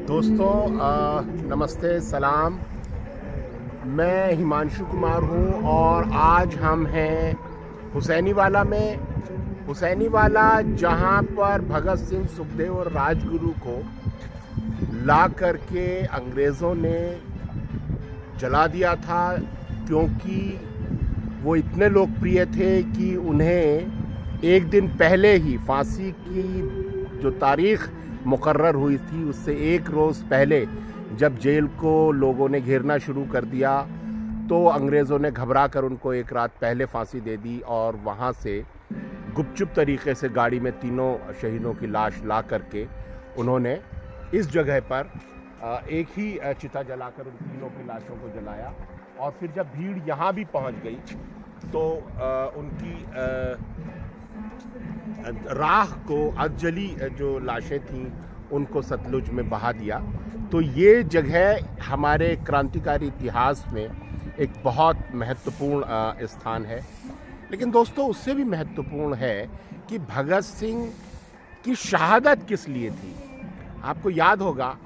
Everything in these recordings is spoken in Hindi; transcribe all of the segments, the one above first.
दोस्तों नमस्ते सलाम। मैं हिमांशु कुमार हूँ और आज हम हैं हुसैनीवाला में। हुसैनीवाला जहाँ पर भगत सिंह, सुखदेव और राजगुरु को ला करके अंग्रेज़ों ने जला दिया था, क्योंकि वो इतने लोकप्रिय थे कि उन्हें एक दिन पहले ही फांसी की जो तारीख़ मुकर्रर हुई थी उससे एक रोज़ पहले जब जेल को लोगों ने घेरना शुरू कर दिया तो अंग्रेज़ों ने घबरा कर उनको एक रात पहले फांसी दे दी और वहाँ से गुपचुप तरीके से गाड़ी में तीनों शहीदों की लाश ला करके उन्होंने इस जगह पर एक ही चिता जलाकर उन तीनों की लाशों को जलाया। और फिर जब भीड़ यहाँ भी पहुँच गई तो उनकी राख को अधजली जो लाशें थीं उनको सतलुज में बहा दिया। तो ये जगह हमारे क्रांतिकारी इतिहास में एक बहुत महत्वपूर्ण स्थान है। लेकिन दोस्तों उससे भी महत्वपूर्ण है कि भगत सिंह की शहादत किस लिए थी। आपको याद होगा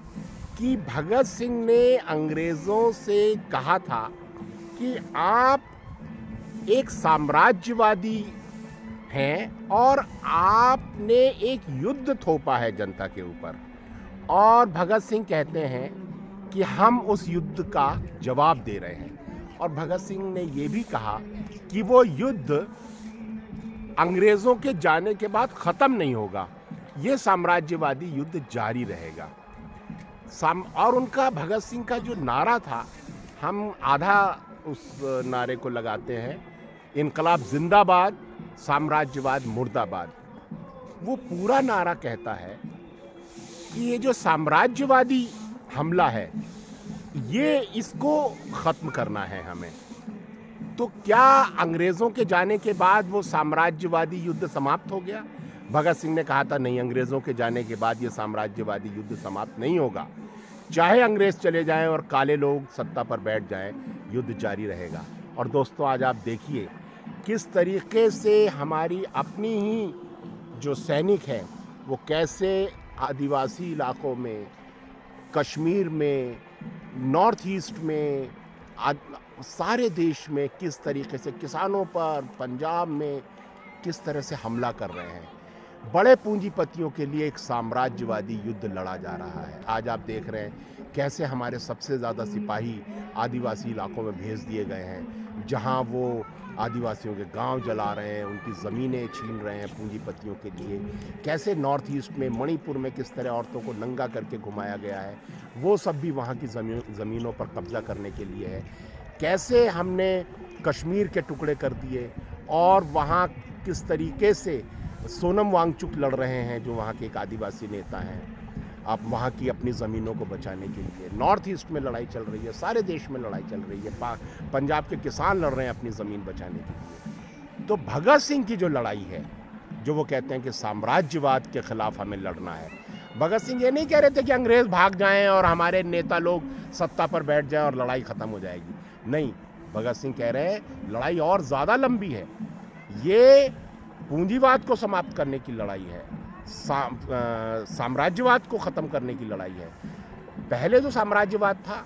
कि भगत सिंह ने अंग्रेज़ों से कहा था कि आप एक साम्राज्यवादी हैं और आपने एक युद्ध थोपा है जनता के ऊपर, और भगत सिंह कहते हैं कि हम उस युद्ध का जवाब दे रहे हैं। और भगत सिंह ने ये भी कहा कि वो युद्ध अंग्रेज़ों के जाने के बाद ख़त्म नहीं होगा, ये साम्राज्यवादी युद्ध जारी रहेगा। और उनका भगत सिंह का जो नारा था, हम आधा उस नारे को लगाते हैं, इनकलाब जिंदाबाद, साम्राज्यवाद मुर्दाबाद। वो पूरा नारा कहता है कि ये जो साम्राज्यवादी हमला है ये इसको ख़त्म करना है हमें। तो क्या अंग्रेज़ों के जाने के बाद वो साम्राज्यवादी युद्ध समाप्त हो गया? भगत सिंह ने कहा था नहीं, अंग्रेज़ों के जाने के बाद ये साम्राज्यवादी युद्ध समाप्त नहीं होगा। चाहे अंग्रेज़ चले जाएं और काले लोग सत्ता पर बैठ जाएं, युद्ध जारी रहेगा। और दोस्तों आज आप देखिए किस तरीके से हमारी अपनी ही जो सैनिक हैं वो कैसे आदिवासी इलाकों में, कश्मीर में, नॉर्थ ईस्ट में, सारे देश में किस तरीके से किसानों पर, पंजाब में किस तरह से हमला कर रहे हैं। बड़े पूंजीपतियों के लिए एक साम्राज्यवादी युद्ध लड़ा जा रहा है। आज आप देख रहे हैं कैसे हमारे सबसे ज़्यादा सिपाही आदिवासी इलाकों में भेज दिए गए हैं, जहां वो आदिवासियों के गांव जला रहे हैं, उनकी ज़मीनें छीन रहे हैं पूंजीपतियों के लिए। कैसे नॉर्थ ईस्ट में, मणिपुर में किस तरह औरतों को नंगा करके घुमाया गया है, वो सब भी वहाँ की ज़मीनों पर कब्जा करने के लिए है। कैसे हमने कश्मीर के टुकड़े कर दिए और वहाँ किस तरीके से सोनम वांगचुक लड़ रहे हैं, जो वहाँ के एक आदिवासी नेता हैं, आप वहाँ की अपनी ज़मीनों को बचाने के लिए। नॉर्थ ईस्ट में लड़ाई चल रही है, सारे देश में लड़ाई चल रही है, पंजाब के किसान लड़ रहे हैं अपनी ज़मीन बचाने के लिए। तो भगत सिंह की जो लड़ाई है, जो वो कहते हैं कि साम्राज्यवाद के ख़िलाफ़ हमें लड़ना है। भगत सिंह ये नहीं कह रहे थे कि अंग्रेज़ भाग जाएँ और हमारे नेता लोग सत्ता पर बैठ जाएँ और लड़ाई ख़त्म हो जाएगी। नहीं, भगत सिंह कह रहे हैं लड़ाई और ज़्यादा लंबी है, ये पूंजीवाद को समाप्त करने की लड़ाई है, साम्राज्यवाद को ख़त्म करने की लड़ाई है। पहले जो साम्राज्यवाद था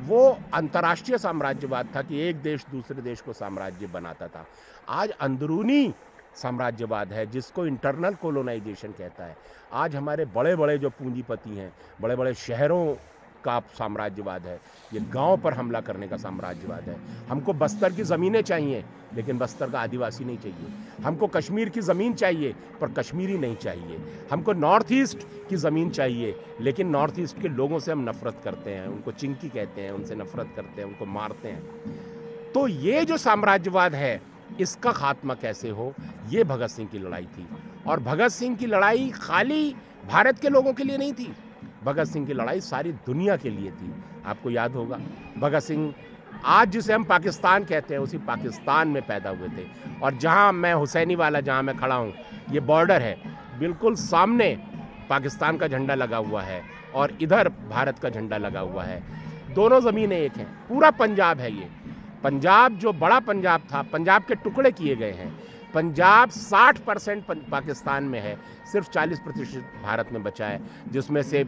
वो अंतर्राष्ट्रीय साम्राज्यवाद था कि एक देश दूसरे देश को साम्राज्य बनाता था। आज अंदरूनी साम्राज्यवाद है जिसको इंटरनल कोलोनाइजेशन कहता है। आज हमारे बड़े बड़े जो पूंजीपति हैं, बड़े बड़े शहरों का साम्राज्यवाद है, ये गांव पर हमला करने का साम्राज्यवाद है। हमको बस्तर की ज़मीनें चाहिए लेकिन बस्तर का आदिवासी नहीं चाहिए। हमको कश्मीर की ज़मीन चाहिए पर कश्मीरी नहीं चाहिए। हमको नॉर्थ ईस्ट की ज़मीन चाहिए लेकिन नॉर्थ ईस्ट के लोगों से हम नफ़रत करते हैं, उनको चिंकी कहते हैं, उनसे नफ़रत करते हैं, उनको मारते हैं। तो ये जो साम्राज्यवाद है इसका खात्मा कैसे हो, ये भगत सिंह की लड़ाई थी। और भगत सिंह की लड़ाई खाली भारत के लोगों के लिए नहीं थी, भगत सिंह की लड़ाई सारी दुनिया के लिए थी। आपको याद होगा भगत सिंह आज जिसे हम पाकिस्तान कहते हैं उसी पाकिस्तान में पैदा हुए थे। और जहां मैं हुसैनीवाला, जहां मैं खड़ा हूं, ये बॉर्डर है, बिल्कुल सामने पाकिस्तान का झंडा लगा हुआ है और इधर भारत का झंडा लगा हुआ है। दोनों ज़मीनें एक हैं, पूरा पंजाब है ये। पंजाब जो बड़ा पंजाब था, पंजाब के टुकड़े किए गए हैं। पंजाब 60% पाकिस्तान में है, सिर्फ 40% भारत में बचा है, जिसमें से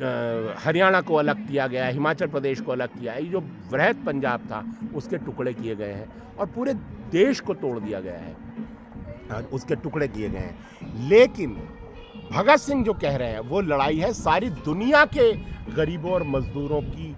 हरियाणा को अलग किया गया, हिमाचल प्रदेश को अलग किया है, ये जो वृहद पंजाब था उसके टुकड़े किए गए हैं और पूरे देश को तोड़ दिया गया है, उसके टुकड़े किए गए हैं। लेकिन भगत सिंह जो कह रहे हैं वो लड़ाई है सारी दुनिया के गरीबों और मजदूरों की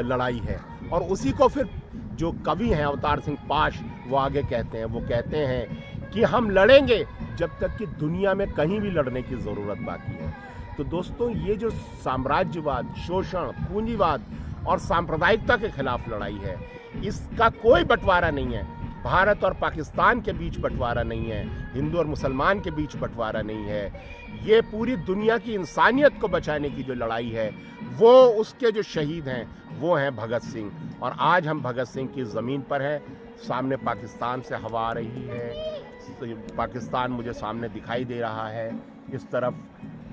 लड़ाई है। और उसी को फिर जो कवि हैं अवतार सिंह पाश वो आगे कहते हैं, वो कहते हैं कि हम लड़ेंगे जब तक कि दुनिया में कहीं भी लड़ने की ज़रूरत बाकी है। तो दोस्तों, ये जो साम्राज्यवाद, शोषण, पूंजीवाद और सांप्रदायिकता के खिलाफ लड़ाई है, इसका कोई बंटवारा नहीं है। भारत और पाकिस्तान के बीच बंटवारा नहीं है, हिंदू और मुसलमान के बीच बंटवारा नहीं है। ये पूरी दुनिया की इंसानियत को बचाने की जो लड़ाई है, वो उसके जो शहीद हैं वो हैं भगत सिंह। और आज हम भगत सिंह की ज़मीन पर हैं। सामने पाकिस्तान से हवा आ रही है, पाकिस्तान मुझे सामने दिखाई दे रहा है, इस तरफ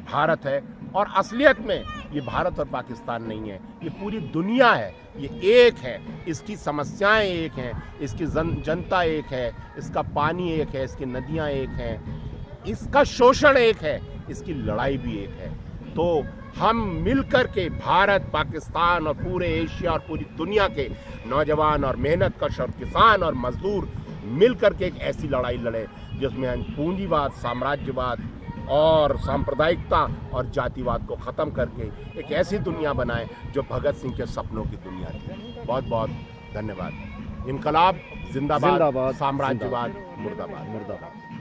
भारत है। और असलियत में ये भारत और पाकिस्तान नहीं है, ये पूरी दुनिया है, ये एक है। इसकी समस्याएं एक हैं, इसकी जनता एक है, इसका पानी एक है, इसकी नदियां एक हैं, इसका शोषण एक है, इसकी लड़ाई भी एक है। तो हम मिलकर के भारत, पाकिस्तान और पूरे एशिया और पूरी दुनिया के नौजवान और मेहनतकश और किसान और मजदूर मिलकर के एक ऐसी लड़ाई लड़े जिसमें हम पूंजीवाद, साम्राज्यवाद और सांप्रदायिकता और जातिवाद को ख़त्म करके एक ऐसी दुनिया बनाएं जो भगत सिंह के सपनों की दुनिया थी। बहुत बहुत धन्यवाद। इनकलाब जिंदाबाद, साम्राज्यवाद मुर्दाबाद।